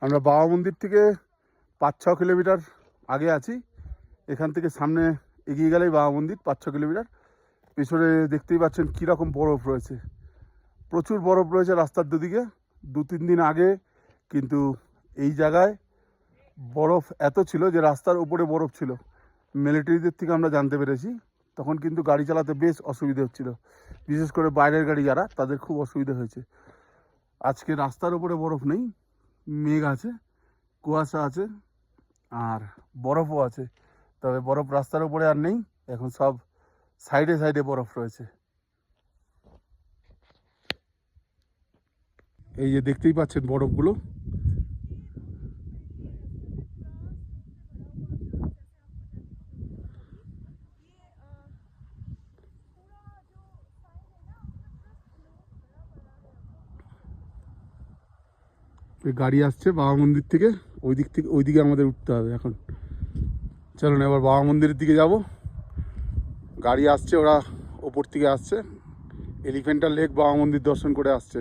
আমরা বাবা মন্দির থেকে 5-6 কিলোমিটার আগে আছি। এখান থেকে সামনে এগিয়ে গেলেই বাবা মন্দির, 5-6 কিলোমিটার। পেছনে দেখতেই পাচ্ছেন কীরকম বরফ রয়েছে, প্রচুর বরফ রয়েছে রাস্তার দুদিকে। 2-3 দিন আগে কিন্তু এই জায়গায় বরফ এত ছিল যে রাস্তার উপরে বরফ ছিল। মিলিটারিদের থেকে আমরা জানতে পেরেছি, তখন কিন্তু গাড়ি চালাতে বেশ অসুবিধা হচ্ছিল, বিশেষ করে বাইরের গাড়ি যারা, তাদের খুব অসুবিধা হয়েছে। আজকে রাস্তার উপরে বরফ নেই, মেঘ আছে, কুয়াশা আছে, আর বরফও আছে। তবে বরফ রাস্তার উপরে আর নেই, এখন সব সাইডে সাইডে বরফ রয়েছে। এই যে দেখতেই পাচ্ছেন বরফগুলো। গাড়ি আসছে বাবা মন্দির থেকে, ওইদিকে আমাদের উঠতে হবে এখন। চলুন এবার বাবা মন্দিরের দিকে যাব। গাড়ি আসছে, ওরা ওপর থেকে আসছে, এলিফ্যান্টা লেক বাবা মন্দির দর্শন করে আসছে।